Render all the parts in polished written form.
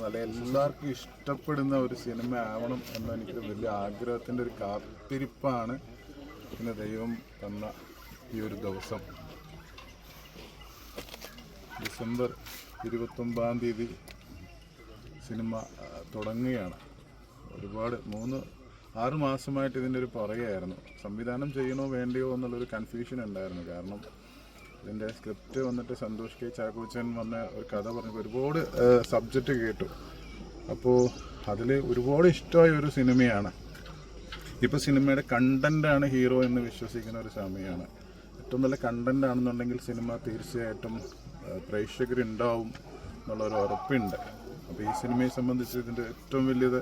നല്ല എല്ലാവർക്കും ഇഷ്ടപ്പെടുന്ന ഒരു സിനിമ ആവണം എന്ന എനിക്ക് വലിയ ആഗ്രഹത്തിൻ്റെ ഒരു കാത്തിരിപ്പാണ് പിന്നെ ദൈവം തന്ന ഈ ഒരു ദിവസം. ഡിസംബർ 29-ാം തീയതി സിനിമ തുടങ്ങുകയാണ്. ഒരുപാട് 6 മാസമായിട്ട് ഇതിൻ്റെ ഒരു പുറകെയായിരുന്നു. സംവിധാനം ചെയ്യണോ വേണ്ടയോ എന്നുള്ളൊരു കൺഫ്യൂഷൻ ഉണ്ടായിരുന്നു. കാരണം ഇതിൻ്റെ സ്ക്രിപ്റ്റ് വന്നിട്ട് സന്തോഷ് കെ ചാക്കോച്ചൻ വന്ന ഒരു കഥ പറഞ്ഞപ്പോൾ ഒരുപാട് സബ്ജക്റ്റ് കേട്ടു. അപ്പോൾ അതിൽ ഒരുപാട് ഇഷ്ടമായ ഒരു സിനിമയാണ്. ഇപ്പോൾ സിനിമയുടെ കണ്ടൻ്റാണ് ഹീറോ എന്ന് വിശ്വസിക്കുന്ന ഒരു സമയമാണ്. ഏറ്റവും നല്ല കണ്ടൻ്റ് ആണെന്നുണ്ടെങ്കിൽ സിനിമ തീർച്ചയായിട്ടും പ്രേക്ഷകരുണ്ടാവും എന്നുള്ളൊരു ഉറപ്പുണ്ട്. അപ്പോൾ ഈ സിനിമയെ സംബന്ധിച്ച് ഇതിൻ്റെ ഏറ്റവും വലിയത്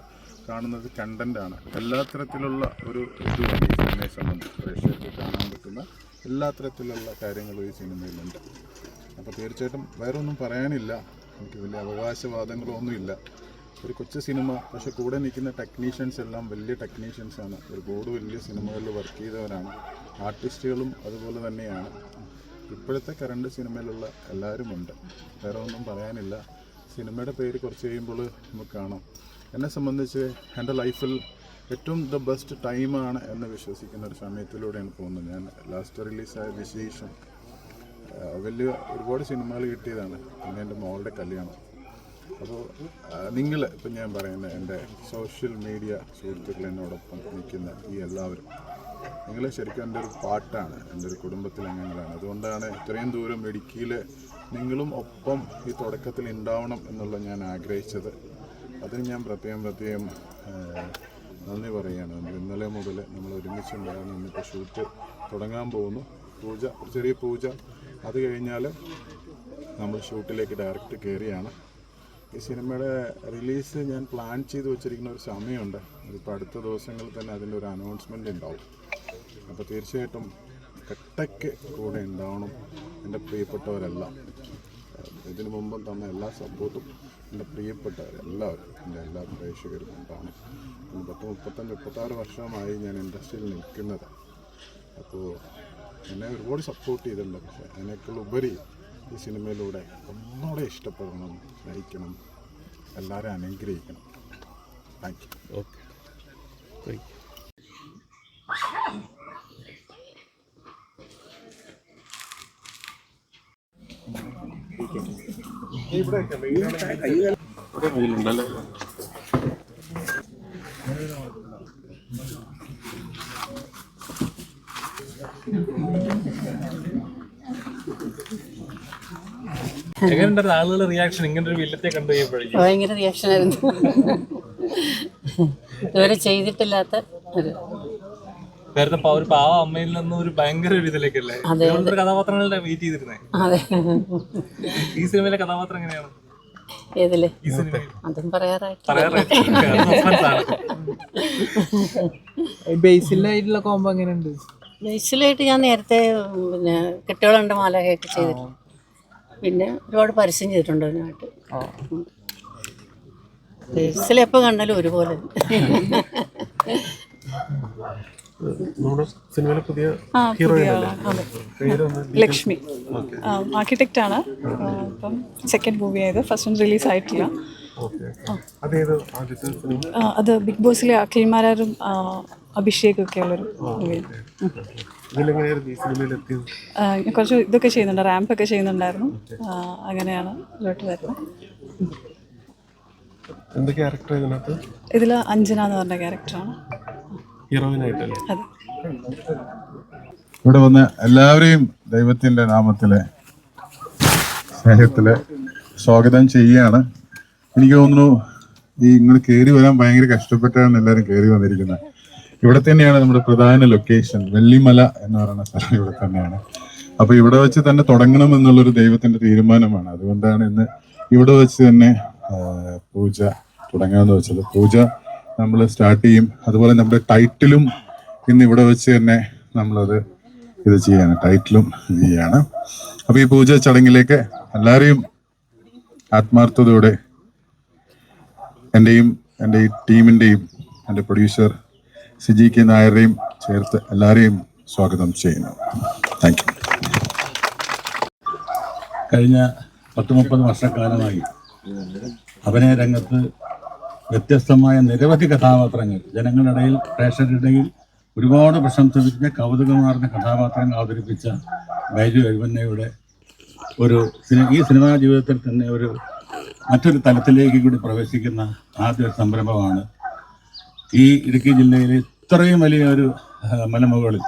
കാണുന്നത് കണ്ടൻ്റാണ്. എല്ലാ തരത്തിലുള്ള ഒരു ഇതുമാണ് ഈ സിനിമയെ സംബന്ധിച്ച് പ്രേക്ഷകർക്ക് കാണാൻ പറ്റുന്ന എല്ലാ തരത്തിലുള്ള കാര്യങ്ങളും ഈ സിനിമയിലുണ്ട്. അപ്പോൾ തീർച്ചയായിട്ടും വേറെ ഒന്നും പറയാനില്ല. എനിക്ക് വലിയ അവകാശവാദങ്ങളോ ഒന്നുമില്ല. ഒരു കൊച്ചു സിനിമ, പക്ഷെ കൂടെ നിൽക്കുന്ന ടെക്നീഷ്യൻസ് എല്ലാം വലിയ ടെക്നീഷ്യൻസാണ്. ഒരുപാട് വലിയ സിനിമകളിൽ വർക്ക് ചെയ്തവരാണ്. ആർട്ടിസ്റ്റുകളും അതുപോലെ തന്നെയാണ്. ഇപ്പോഴത്തെ കറണ്ട് സിനിമയിലുള്ള എല്ലാവരും ഉണ്ട്. വേറെ ഒന്നും പറയാനില്ല. സിനിമയുടെ പേര് കുറച്ച് കഴിയുമ്പോൾ നമുക്ക് കാണാം. എന്നെ സംബന്ധിച്ച് എൻ്റെ ലൈഫിൽ ഏറ്റവും ദ ബെസ്റ്റ് ടൈമാണ് എന്ന് വിശ്വസിക്കുന്ന ഒരു സമയത്തിലൂടെയാണ് പോകുന്നത്. ഞാൻ ലാസ്റ്റ് റിലീസായ വിശേഷം ഒരുപാട് സിനിമകൾ കിട്ടിയതാണ്. പിന്നെ എൻ്റെ മോളുടെ കല്യാണം. അപ്പോൾ നിങ്ങൾ ഇപ്പം ഞാൻ പറയുന്നത് എൻ്റെ സോഷ്യൽ മീഡിയ സുഹൃത്തുക്കൾ എന്നോടൊപ്പം നിൽക്കുന്ന ഈ എല്ലാവരും, നിങ്ങൾ ശരിക്കും എൻ്റെ ഒരു പാട്ടാണ്, എൻ്റെ ഒരു കുടുംബത്തിലെ അംഗങ്ങളാണ്. അതുകൊണ്ടാണ് ഇത്രയും ദൂരം ഇടുക്കിയിൽ നിങ്ങളും ഒപ്പം ഈ തുടക്കത്തിൽ ഉണ്ടാവണം എന്നുള്ള ഞാൻ ആഗ്രഹിച്ചത്. അതിന് ഞാൻ പ്രത്യേകം നന്ദി പറയുകയാണ്. ഇന്നലെ മുതൽ നമ്മൾ ഒരുമിച്ചുണ്ടായിരുന്നു. ഇന്നിപ്പോൾ ഷൂട്ട് തുടങ്ങാൻ പോകുന്നു. പൂജ, ഒരു ചെറിയ പൂജ, അത് കഴിഞ്ഞാൽ നമ്മൾ ഷൂട്ടിലേക്ക് ഡയറക്റ്റ് കയറിയാണ്. ഈ സിനിമയുടെ റിലീസ് ഞാൻ പ്ലാൻ ചെയ്ത് വെച്ചിരിക്കുന്ന ഒരു സമയമുണ്ട്. അതിപ്പോൾ അടുത്ത ദിവസങ്ങളിൽ തന്നെ അതിൻ്റെ ഒരു അനൗൺസ്മെൻ്റ് ഉണ്ടാവും. അപ്പോൾ തീർച്ചയായിട്ടും കട്ടയ്ക്ക് കൂടെ ഉണ്ടാവണം എൻ്റെ പ്രിയപ്പെട്ടവരെല്ലാം. ഇതിനു മുമ്പും തന്ന എല്ലാ സപ്പോർട്ടും എൻ്റെ പ്രിയപ്പെട്ടവരെല്ലാവരും, എൻ്റെ എല്ലാ പ്രേക്ഷകരും ഉണ്ടാവണം. 35-36 വർഷമായി ഞാൻ ഇൻഡസ്ട്രിയിൽ നിൽക്കുന്നത്. അപ്പോൾ എന്നെ ഒരുപാട് സപ്പോർട്ട് ചെയ്തിട്ടുണ്ട്. പക്ഷേ അതിനേക്കാൾ ഉപരി ഈ സിനിമയിലൂടെ ഒന്നുകൂടെ ഇഷ്ടപ്പെടണം, സ്നേഹിക്കണം, എല്ലാവരും അനുഗ്രഹിക്കണം. Thank you. Okay, thank you. ഉണ്ടല്ലേ എങ്ങനെയുണ്ടായിരുന്നു ആളുകളുടെ റിയാക്ഷൻ? ഇങ്ങനെ ഒരു വില്ലത്തെ കണ്ടു കഴിയുമ്പോഴേക്കും ഭയങ്കര റിയാക്ഷൻ ആയിരുന്നു. ഇതുവരെ ചെയ്തിട്ടില്ലാത്ത ഒരു ഒരു പാവ അമ്മയിൽ നിന്ന് ഒരു ഭയങ്കര ഒരു ഇതിലേക്കല്ലേ കഥാപാത്രങ്ങളുടെ വെയിറ്റ് ചെയ്തിരുന്നേ. അതെ, ഈ സിനിമയിലെ കഥാപാത്രം എങ്ങനെയാണ്? ഏതില്? അതും പറയാറായിട്ട് ബേസിലായിട്ടുള്ള കോംബോ എങ്ങനെയുണ്ട്? ബേസിലായിട്ട് ഞാൻ നേരത്തെ പിന്നെ കെട്ടുകളുണ്ട് മാലയൊക്കെ ചെയ്തിട്ടുണ്ട്. പിന്നെ ഒരുപാട് പരസ്യം ചെയ്തിട്ടുണ്ട് അതിനായിട്ട്. ബേസിലെപ്പോൾ കണ്ടാലും ഒരുപോലെ. ലക്ഷ്മി ആർക്കിടെക്റ്റ് ആണ്. ഇപ്പം സെക്കൻഡ് മൂവി ആയത്, ഫസ്റ്റ് വൺ റിലീസ് ആയിട്ടില്ല. അത് ബിഗ് ബോസിലെ അഖിൽമാരും അഭിഷേക് ഒക്കെ ഉള്ളൊരു മൂവിയാണ്. കുറച്ച് ഇതൊക്കെ ചെയ്യുന്നുണ്ട്, റാമ്പൊക്കെ ചെയ്യുന്നുണ്ടായിരുന്നു. അങ്ങനെയാണ് ഇതിലോട്ട് വരുന്നത്. ഇതിൽ അഞ്ജന എന്ന് പറഞ്ഞ ക്യാരക്ടറാണ്. അതെ. ഇവിടെ വന്ന് എല്ലാവരെയും ദൈവത്തിൻ്റെ നാമത്തിലെ സ്നേഹത്തില് സ്വാഗതം ചെയ്യുകയാണ്. എനിക്ക് തോന്നുന്നു ഇങ്ങോട്ട് കയറി വരാൻ ഭയങ്കര കഷ്ടപ്പെട്ടാണ് എല്ലാവരും കയറി വന്നിരിക്കുന്നത്. ഇവിടെ തന്നെയാണ് നമ്മുടെ പ്രധാന ലൊക്കേഷൻ, വെള്ളിമല എന്ന് പറയുന്ന സ്ഥലം ഇവിടെ തന്നെയാണ്. അപ്പൊ ഇവിടെ വെച്ച് തന്നെ തുടങ്ങണം എന്നുള്ളൊരു ദൈവത്തിന്റെ തീരുമാനമാണ്. അതുകൊണ്ടാണ് ഇന്ന് ഇവിടെ വെച്ച് തന്നെ പൂജ തുടങ്ങാമെന്ന് വെച്ചത്. പൂജ നമ്മൾ സ്റ്റാർട്ട് ചെയ്യും. അതുപോലെ നമ്മുടെ ടൈറ്റിലും ഇന്ന് ഇവിടെ വെച്ച് തന്നെ നമ്മളത് ഇത് ചെയ്യാണ്, ടൈറ്റിലും ഇത് ചെയ്യാണ്. അപ്പൊ ഈ പൂജ ചടങ്ങിലേക്ക് എല്ലാവരെയും ആത്മാർത്ഥതയോടെ എൻ്റെയും എൻ്റെ ഈ ടീമിൻ്റെയും എൻ്റെ പ്രൊഡ്യൂസർ സിജി കെ നായരുടെയും ചേർത്ത് എല്ലാവരെയും സ്വാഗതം ചെയ്യുന്നു. Thank you. കഴിഞ്ഞ 30-30 വർഷക്കാലമായി അഭിനയ രംഗത്ത് വ്യത്യസ്തമായ നിരവധി കഥാപാത്രങ്ങൾ ജനങ്ങളുടെ ഇടയിൽ, പ്രേക്ഷകരുടെ ഇടയിൽ ഒരുപാട് പ്രശംസിച്ച കൗതുകമാർന്ന കഥാപാത്രങ്ങൾ അവതരിപ്പിച്ച ബൈജു എഴുവന്നയുടെ ഈ സിനിമാ ജീവിതത്തിൽ തന്നെ മറ്റൊരു തലത്തിലേക്ക് കൂടി പ്രവേശിക്കുന്ന ആദ്യ സംരംഭമാണ്. ഈ ഇടുക്കി ജില്ലയിലെ ഇത്രയും വലിയ ഒരു മലമുകളിൽ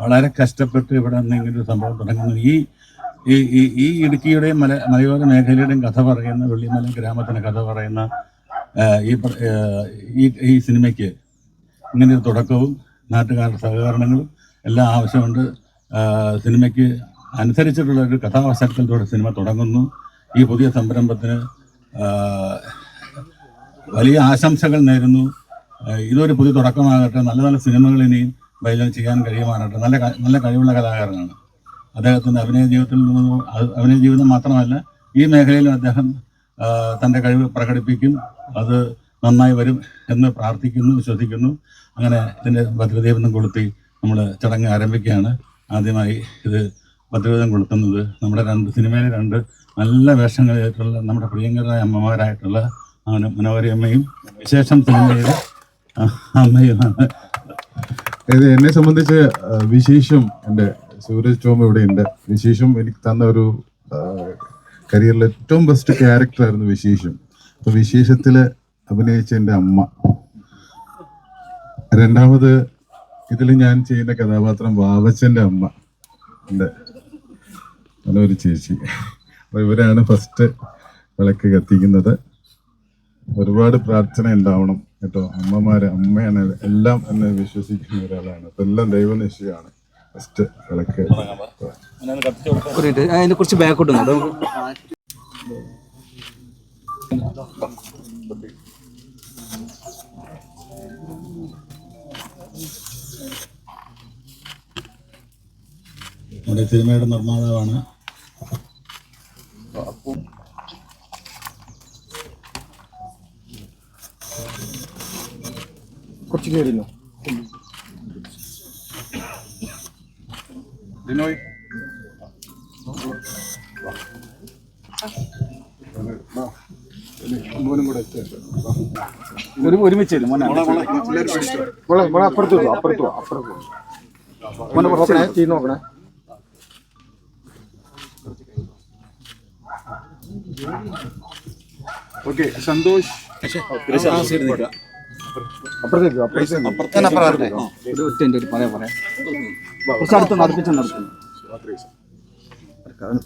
വളരെ കഷ്ടപ്പെട്ട് ഇവിടെ നിന്ന് ഇങ്ങനൊരു സംഭവം തുടങ്ങുന്നു. ഈ ഇടുക്കിയുടെയും മലയോര മേഖലയുടെയും കഥ പറയുന്ന, വെള്ളിമല ഗ്രാമത്തിൻ്റെ കഥ പറയുന്ന ഈ സിനിമയ്ക്ക് ഇങ്ങനൊരു തുടക്കവും നാട്ടുകാരുടെ സഹകരണങ്ങളും എല്ലാം ആവശ്യമുണ്ട്. സിനിമയ്ക്ക് അനുസരിച്ചിട്ടുള്ള ഒരു കഥാവസരത്തിലൂടെ സിനിമ തുടങ്ങുന്നു. ഈ പുതിയ സംരംഭത്തിന് വലിയ ആശംസകൾ നേരുന്നു. ഇതൊരു പുതിയ തുടക്കമാകട്ടെ. നല്ല നല്ല സിനിമകൾ ഇനിയും ബൈജുവിന് ചെയ്യാൻ കഴിയുമാകട്ടെ. നല്ല കഴിവുള്ള കലാകാരനാണ്. അദ്ദേഹത്തിൻ്റെ അഭിനയ ജീവിതം മാത്രമല്ല, ഈ മേഖലയിലും അദ്ദേഹം തൻ്റെ കഴിവ് പ്രകടിപ്പിക്കും. അത് നന്നായി വരും എന്ന് പ്രാർത്ഥിക്കുന്നു, വിശ്വസിക്കുന്നു. അങ്ങനെ ഇതിൻ്റെ ഭദ്രദീപം കൊളുത്തി നമ്മൾ ചടങ്ങ് ആരംഭിക്കുകയാണ്. ആദ്യമായി ഇത് ഭദ്രദീപം കൊളുത്തുന്നത് നമ്മുടെ സിനിമയിലെ 2 നല്ല വേഷങ്ങളായിട്ടുള്ള നമ്മുടെ പ്രിയങ്കരായ അമ്മമാരായിട്ടുള്ള മനോഹരമ്മയും വിശേഷം സിനിമയിലെ അമ്മയുമാണ്. എന്നെ സംബന്ധിച്ച് വിശേഷം എൻ്റെ സൂരജ് ടോം ഇവിടെ ഉണ്ട്. വിശേഷം എനിക്ക് തന്ന ഒരു കരിയറിലെ ഏറ്റവും ബെസ്റ്റ് ക്യാരക്ടറായിരുന്നു വിശേഷം. അപ്പോൾ വിശേഷത്തിൽ അഭിനയിച്ച എൻ്റെ അമ്മ. രണ്ടാമത് ഇതിൽ ഞാൻ ചെയ്യുന്ന കഥാപാത്രം വാവച്ചൻ്റെ അമ്മ, എൻ്റെ നല്ലൊരു ചേച്ചി. അപ്പോൾ ഇവരാണ് ഫസ്റ്റ് വിളക്ക് കത്തിക്കുന്നത്. ഒരുപാട് പ്രാർത്ഥന ഉണ്ടാവണം കേട്ടോ. അമ്മയാണ് എല്ലാം എന്ന് വിശ്വസിക്കുന്ന ഒരാളാണ്. അപ്പം എല്ലാം ദൈവനിശ്ചയമാണ്. ഫസ്റ്റ് വിളക്ക് അതിനെ കുറിച്ച് ബാക്കോട്ട് നമ്മുടെ സിനിമയുടെ നിർമ്മാതാവാണ്. കുറച്ച് കയറിയോ ലിനോയ്? ഒരുമിച്ച് അപ്പുറത്ത് ചെയ്ത് നോക്കണേ. ഓക്കെ, സന്തോഷ്.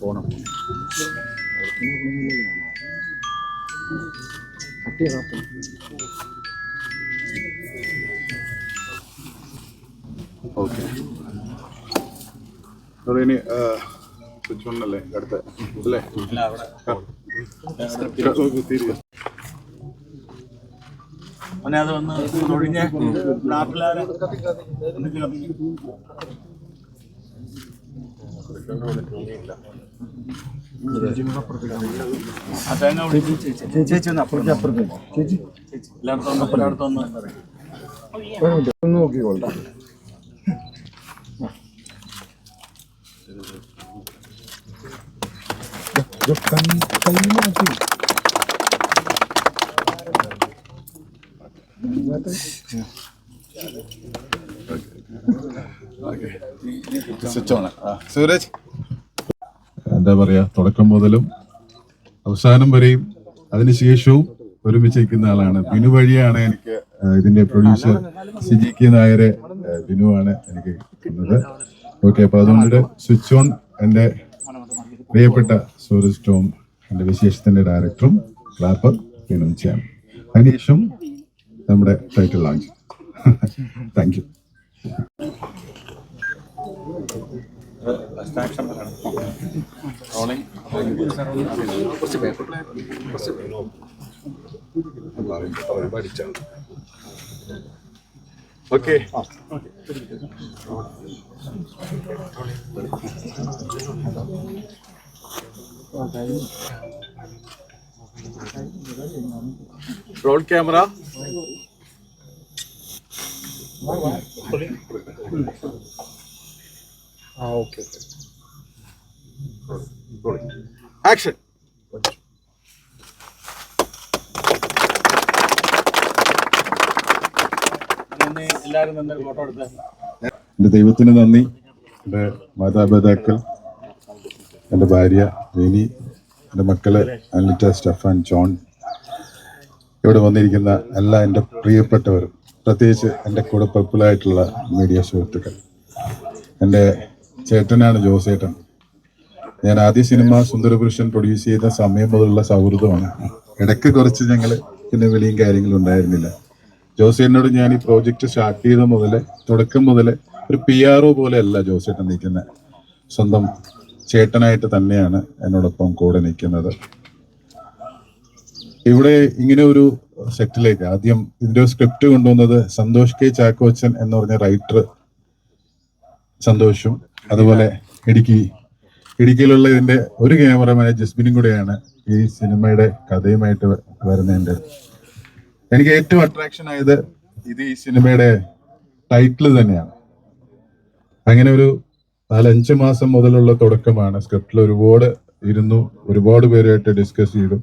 പോണം. ഓക്കെ, ഇനി സ്വിച്ച് ഓണല്ലേ അടുത്ത അല്ലേ? അത് വന്ന് ഒഴിഞ്ഞ നാട്ടിലാരെ ചേച്ചി ഒന്ന് അപ്പുറത്ത് ചേച്ചി എല്ലായിടത്തും നോക്കിക്കോളാം. Switch on. സൂരജ്, എന്താ പറയാ, തുടക്കം മുതലും അവസാനം വരെയും അതിനുശേഷവും ഒരുമിച്ച് നിൽക്കുന്ന ആളാണ്. ബിനു വഴിയാണ് എനിക്ക് ഇതിന്റെ പ്രൊഡ്യൂസർ സിജി കെ നായരെ ബിനുവാണ് എനിക്ക് തന്നത്. ഓക്കെ, അപ്പൊ അതുകൊണ്ട് സ്വിച്ച് ഓൺ എൻ്റെ പ്രിയപ്പെട്ട സൂരജ് ടോം, എൻ്റെ വിശേഷത്തിന്റെ ഡയറക്ടറും ക്ലാപ്പർ ബിനു ചാൻ. അതിനുശേഷം നമ്മുടെ title launch. Thank you. Okay, roll camera. Okay. Action. എൻ്റെ ദൈവത്തിന് നന്ദി. എൻ്റെ മാതാപിതാക്കൾ, എൻ്റെ ഭാര്യ വേനി, എൻ്റെ മക്കള് അനിറ്റ, സ്റ്റഫാൻ, ജോൺ, ഇവിടെ വന്നിരിക്കുന്ന എല്ലാ എൻ്റെ പ്രിയപ്പെട്ടവരും, പ്രത്യേകിച്ച് എൻ്റെ കൂടെ പർപ്പിളായിട്ടുള്ള മീഡിയ സുഹൃത്തുക്കൾ. എൻ്റെ ചേട്ടനാണ് ജോസേട്ടൻ. ഞാൻ ആദ്യ സിനിമ സുന്ദരപുരുഷൻ പ്രൊഡ്യൂസ് ചെയ്ത സമയം മുതലുള്ള സൗഹൃദമാണ്. ഇടയ്ക്ക് കുറച്ച് ഞങ്ങൾ പിന്നെ വലിയ കാര്യങ്ങളും ഉണ്ടായിരുന്നില്ല. ജോസേട്ടനോട് ഞാൻ ഈ പ്രോജക്റ്റ് സ്റ്റാർട്ട് ചെയ്ത മുതൽ, തുടക്കം മുതൽ ഒരു PRO പോലെ അല്ല ജോസേട്ടൻ നിൽക്കുന്നത്. സ്വന്തം ചേട്ടനായിട്ട് തന്നെയാണ് എന്നോടൊപ്പം കൂടെ നിൽക്കുന്നത്. ഇവിടെ ഇങ്ങനെ ഒരു സെറ്റിലേക്ക് ആദ്യം ഇതിന്റെ സ്ക്രിപ്റ്റ് കൊണ്ടുവന്നത് സന്തോഷ് K ചാക്കോച്ചൻ എന്ന് പറഞ്ഞ റൈറ്റർ സന്തോഷും, അതുപോലെ ഇടുക്കിയിലുള്ള ഇതിന്റെ ഒരു ക്യാമറമാനായ ജസ്ബിനും കൂടെയാണ് ഈ സിനിമയുടെ കഥയുമായിട്ട് വരുന്നതിൻ്റെ. എനിക്ക് ഏറ്റവും അട്രാക്ഷൻ ആയത് ഇത് ഈ സിനിമയുടെ ടൈറ്റിൽ തന്നെയാണ്. അങ്ങനെ ഒരു 4-5 മാസം മുതലുള്ള തുടക്കമാണ്. സ്ക്രിപ്റ്റിൽ ഒരുപാട് പേരുമായിട്ട് ഡിസ്കസ് ചെയ്തു.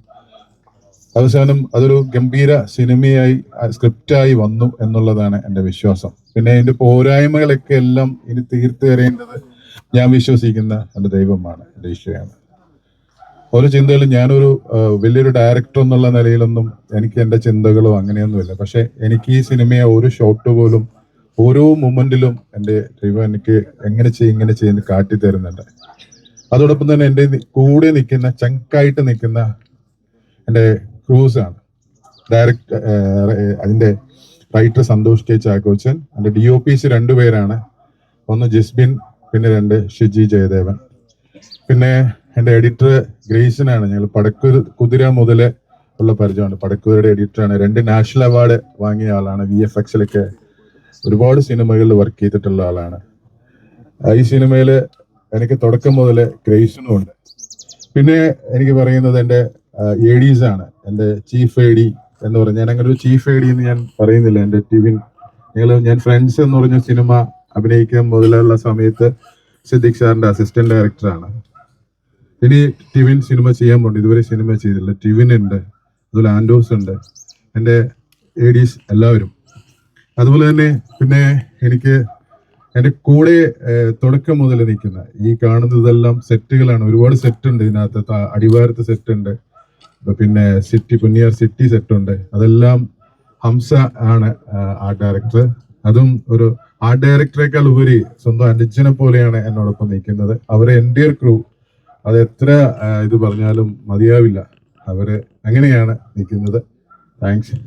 അവസാനം അതൊരു ഗംഭീര സിനിമയായി സ്ക്രിപ്റ്റായി വന്നു എന്നുള്ളതാണ് എൻ്റെ വിശ്വാസം. പിന്നെ അതിന്റെ പോരായ്മകളൊക്കെ എല്ലാം ഇനി തീർത്തു തരേണ്ടത് ഞാൻ വിശ്വസിക്കുന്ന എൻ്റെ ദൈവമാണ്, എൻ്റെ ഈശോയാണ്. ഓരോ ചിന്തകളും ഞാനൊരു വലിയൊരു ഡയറക്ടർ എന്നുള്ള നിലയിലൊന്നും എനിക്ക് എൻ്റെ ചിന്തകളോ അങ്ങനെയൊന്നുമില്ല. പക്ഷെ എനിക്ക് ഈ സിനിമയെ ഒരു ഷോട്ട് പോലും ഓരോ മൊമെന്റിലും എൻ്റെ ദൈവം എനിക്ക് ഇങ്ങനെ ചെയ്യുന്ന കാട്ടിത്തരുന്നുണ്ട്. അതോടൊപ്പം തന്നെ എൻ്റെ കൂടെ നിൽക്കുന്ന ചങ്കായിട്ട് നിൽക്കുന്ന എൻ്റെ ക്രൂസാണ്. അതിന്റെ റൈറ്റർ സന്തോഷ് K ചാക്കോച്ചൻ, എൻ്റെ DOPs 2 പേരാണ്. ഒന്ന് ജസ്ബിൻ, പിന്നെ 2 ഷിജി ജയദേവൻ. പിന്നെ എൻ്റെ എഡിറ്റർ ഗ്രേസനാണ്. ഞങ്ങൾ കുതിര മുതലേ ഉള്ള പരിചയമാണ്. പടക്കുതിരയുടെ എഡിറ്ററാണ്. 2 നാഷണൽ അവാർഡ് വാങ്ങിയ ആളാണ്. VFXലൊക്കെ ഒരുപാട് സിനിമകളിൽ വർക്ക് ചെയ്തിട്ടുള്ള ആളാണ്. ഈ സിനിമയിൽ എനിക്ക് തുടക്കം മുതലേ ഗ്രേസനും ഉണ്ട്. പിന്നെ എനിക്ക് പറയുന്നത് എൻ്റെ ADs ആണ്. എൻ്റെ ചീഫ് AD എന്ന് പറഞ്ഞാൽ, ഞാൻ അങ്ങനെ ഒരു ചീഫ് AD എന്ന് ഞാൻ പറയുന്നില്ല. എൻ്റെ ടിവിൻ, ഞാൻ ഫ്രണ്ട്സ് എന്ന് പറഞ്ഞ സിനിമ അഭിനയിക്കാൻ മുതലുള്ള സമയത്ത് സിദ്ദിഖ് സാറിന്റെ അസിസ്റ്റന്റ് ഡയറക്ടറാണ്. ഇനി ടിവിൻ സിനിമ ചെയ്യാൻ പോണ്ട്, ഇതുവരെ സിനിമ ചെയ്തില്ല. ടിവിൻ ഉണ്ട്, അതുപോലെ ആൻഡോസ് ഉണ്ട്, എൻ്റെ ADs എല്ലാവരും. അതുപോലെ തന്നെ പിന്നെ എനിക്ക് എൻ്റെ കൂടെ തുടക്കം മുതൽ നിൽക്കുന്ന ഈ കാണുന്നതെല്ലാം സെറ്റുകളാണ്. ഒരുപാട് സെറ്റ് ഉണ്ട് ഇതിനകത്ത്. അടിവാരത്ത് സെറ്റ് ഉണ്ട്, പിന്നെ പുന്നിയാർ സിറ്റി സെറ്റ് ഉണ്ട്. അതെല്ലാം ഹംസ ആണ് ആർട്ട് ഡയറക്ടർ. അതും ഒരു ആർട്ട് ഡയറക്ടറേക്കാൾ ഉപരി സ്വന്തം അനുജനെ പോലെയാണ് എന്നോടൊപ്പം നിൽക്കുന്നത്. അവരെ എൻ്റെ ക്രൂ, അത് എത്ര ഇത് പറഞ്ഞാലും മതിയാവില്ല. അവര് അങ്ങനെയാണ് നിൽക്കുന്നത്. താങ്ക്സ്.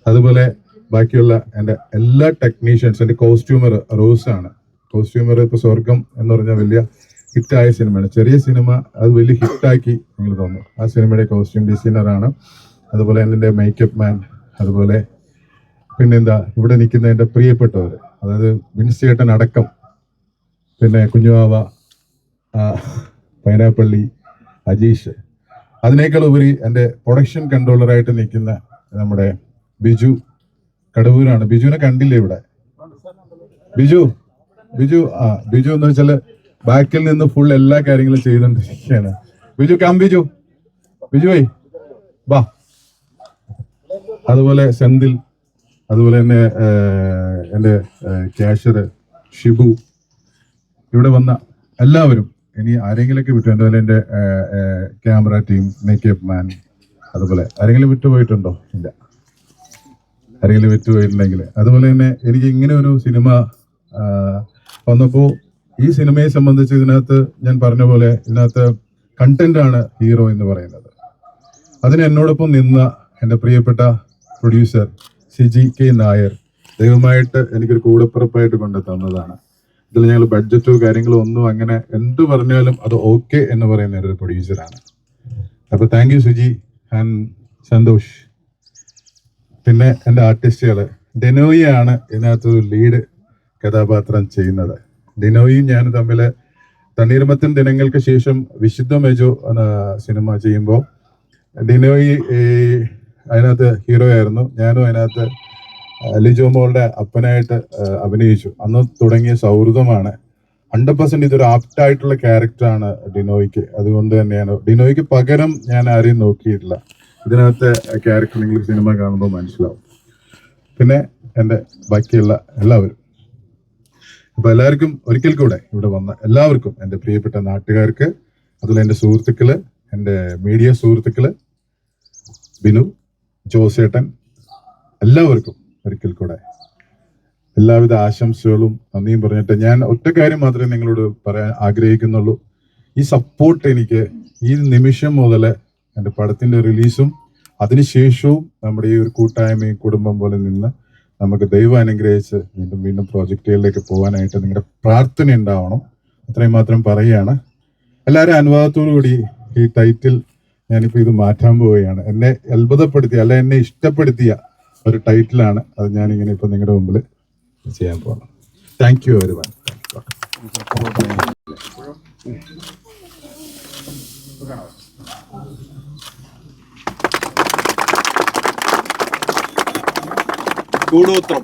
അതുപോലെ ബാക്കിയുള്ള എൻ്റെ എല്ലാ ടെക്നീഷ്യൻസ്, എൻ്റെ കോസ്റ്റ്യൂമർ റോസാണ്. കോസ്റ്റ്യൂമർ ഇപ്പൊ സ്വർഗം എന്ന് പറഞ്ഞ വലിയ ഹിറ്റായ സിനിമയാണ്. ചെറിയ സിനിമ അത് വലിയ ഹിറ്റാക്കി നിങ്ങൾ തോന്നുന്നു. ആ സിനിമയുടെ കോസ്റ്റ്യൂം ഡിസൈനറാണ്. അതുപോലെ എൻ്റെ മേക്കപ്പ് മാൻ, അതുപോലെ പിന്നെന്താ ഇവിടെ നിൽക്കുന്ന എൻ്റെ പ്രിയപ്പെട്ടവർ, അതായത് വിൻസ് ചേട്ടൻ അടക്കം, പിന്നെ കുഞ്ഞുവാവ, പൈനാപ്പള്ളി, അജീഷ്, അതിനേക്കാൾ ഉപരി എൻ്റെ പ്രൊഡക്ഷൻ കൺട്രോളറായിട്ട് നിൽക്കുന്ന നമ്മുടെ ബിജു കടവൂരാണ്. ബിജുവിനെ കണ്ടില്ലേ ഇവിടെ? ബിജു ബിജു എന്ന് വെച്ചാൽ ബാക്കിൽ നിന്ന് ഫുൾ എല്ലാ കാര്യങ്ങളും ചെയ്തുകൊണ്ടിരിക്കുകയാണ്. ബിജു ബിജുവേ വാ. അതുപോലെ സെന്തിൽ, അതുപോലെ തന്നെ എൻ്റെ ക്യാഷ്യർ ഷിബു, ഇവിടെ വന്ന എല്ലാവരും. ഇനി ആരെങ്കിലൊക്കെ വിട്ടു? അതുപോലെ എൻ്റെ ക്യാമറ ടീം, മേക്കപ്പ് മാൻ, അതുപോലെ ആരെങ്കിലും വിട്ടുപോയിട്ടുണ്ടോ? ഇല്ല. ആരെങ്കിലും വിട്ടുപോയിട്ടുണ്ടെങ്കിൽ. അതുപോലെ തന്നെ എനിക്ക് ഇങ്ങനെ ഒരു സിനിമ വന്നപ്പോൾ ഈ സിനിമയെ സംബന്ധിച്ച് ഇതിനകത്ത് ഞാൻ പറഞ്ഞ പോലെ ഇതിനകത്ത് കണ്ടന്റ് ആണ് ഹീറോ എന്ന് പറയുന്നത്. അതിന് എന്നോടൊപ്പം നിന്ന എൻ്റെ പ്രിയപ്പെട്ട പ്രൊഡ്യൂസർ സിജി K നായർ ദൈവമായിട്ട് എനിക്കൊരു കൂടപ്പിറപ്പായിട്ട് കൊണ്ട് തന്നതാണ്. ഇതിൽ ഞങ്ങൾ ബഡ്ജറ്റോ കാര്യങ്ങളോ ഒന്നും അങ്ങനെ എന്ത് പറഞ്ഞാലും അത് ഓക്കെ എന്ന് പറയുന്ന ഒരു പ്രൊഡ്യൂസറാണ്. അപ്പൊ thank you Suji and Santosh. പിന്നെ എൻ്റെ ആർട്ടിസ്റ്റുകൾ, ഡെനോയിയാണ് ഇതിനകത്തൊരു ലീഡ് കഥാപാത്രം ചെയ്യുന്നത്. ഡിനോയും ഞാൻ തമ്മിൽ തണ്ണീർമത്തൻ ദിനങ്ങൾക്ക് ശേഷം വിശുദ്ധ മെജോ എന്ന സിനിമ ചെയ്യുമ്പോൾ ഡിനോയ് അതിനകത്ത് ഹീറോ ആയിരുന്നു. ഞാനും അതിനകത്ത് ലിജോ മോളുടെ അപ്പനായിട്ട് അഭിനയിച്ചു. അന്ന് തുടങ്ങിയ സൗഹൃദമാണ്. 100% ഇതൊരു ആപ്റ്റായിട്ടുള്ള ക്യാരക്ടറാണ് ഡിനോയ്ക്ക്. അതുകൊണ്ട് തന്നെയാണ് ഡിനോയ്ക്ക് പകരം ഞാൻ ആരെയും നോക്കിയിട്ടില്ല. ഇതിനകത്തെ ക്യാരക്ടർ നിങ്ങൾ സിനിമ കാണുമ്പോൾ മനസ്സിലാവും. പിന്നെ എൻ്റെ ബാക്കിയുള്ള എല്ലാവരും, അപ്പോൾ എല്ലാവർക്കും ഒരിക്കൽ കൂടെ ഇവിടെ വന്ന എല്ലാവർക്കും, എൻ്റെ പ്രിയപ്പെട്ട നാട്ടുകാർക്ക്, അതുപോലെ എൻ്റെ സുഹൃത്തുക്കള്, എൻ്റെ മീഡിയ സുഹൃത്തുക്കള്, ബിനു, ജോസേട്ടൻ, എല്ലാവർക്കും ഒരിക്കൽ കൂടെ എല്ലാവിധ ആശംസകളും നന്ദിയും പറഞ്ഞിട്ട് ഞാൻ ഒറ്റ കാര്യം മാത്രമേ നിങ്ങളോട് പറയാൻ ആഗ്രഹിക്കുന്നുള്ളൂ. ഈ സപ്പോർട്ട് എനിക്ക് ഈ നിമിഷം മുതൽ എൻ്റെ പടത്തിൻ്റെ റിലീസും അതിനുശേഷവും നമ്മുടെ ഈ ഒരു കൂട്ടായ്മയും കുടുംബം പോലെ നിന്ന് നമുക്ക് ദൈവം അനുഗ്രഹിച്ച് വീണ്ടും വീണ്ടും പ്രോജക്റ്റുകളിലേക്ക് പോകാനായിട്ട് നിങ്ങളുടെ പ്രാർത്ഥന ഉണ്ടാവണം. അത്രയും മാത്രം പറയുകയാണ്. എല്ലാവരും അനുവാദത്തോടു കൂടി ഈ ടൈറ്റിൽ ഞാനിപ്പോൾ ഇത് മാറ്റാൻ പോവുകയാണ്. എന്നെ അത്ഭുതപ്പെടുത്തിയ, അല്ല എന്നെ ഇഷ്ടപ്പെടുത്തിയ ഒരു ടൈറ്റിലാണ്. അത് ഞാനിങ്ങനെ ഇപ്പം നിങ്ങളുടെ മുമ്പിൽ ചെയ്യാൻ പോകണം. Thank you very much. കൂടോത്രം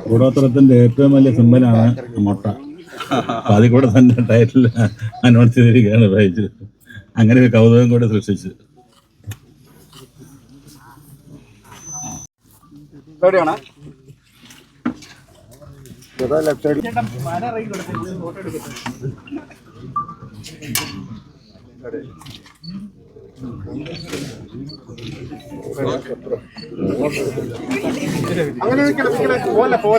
കൂടോത്രത്തിന്റെ ഏറ്റവും വലിയ സിമ്പലാണ് മുട്ട. അപ്പൊ അതിൽ കൂടെ തന്നെ ടൈറ്റിൽ അനുവദിച്ചു തരികയാണ് വായിച്ചു. അങ്ങനെ ഒരു കൗതുകം കൂടെ സൃഷ്ടിച്ചു. എവിടെയാണ് അങ്ങനെ പോലെ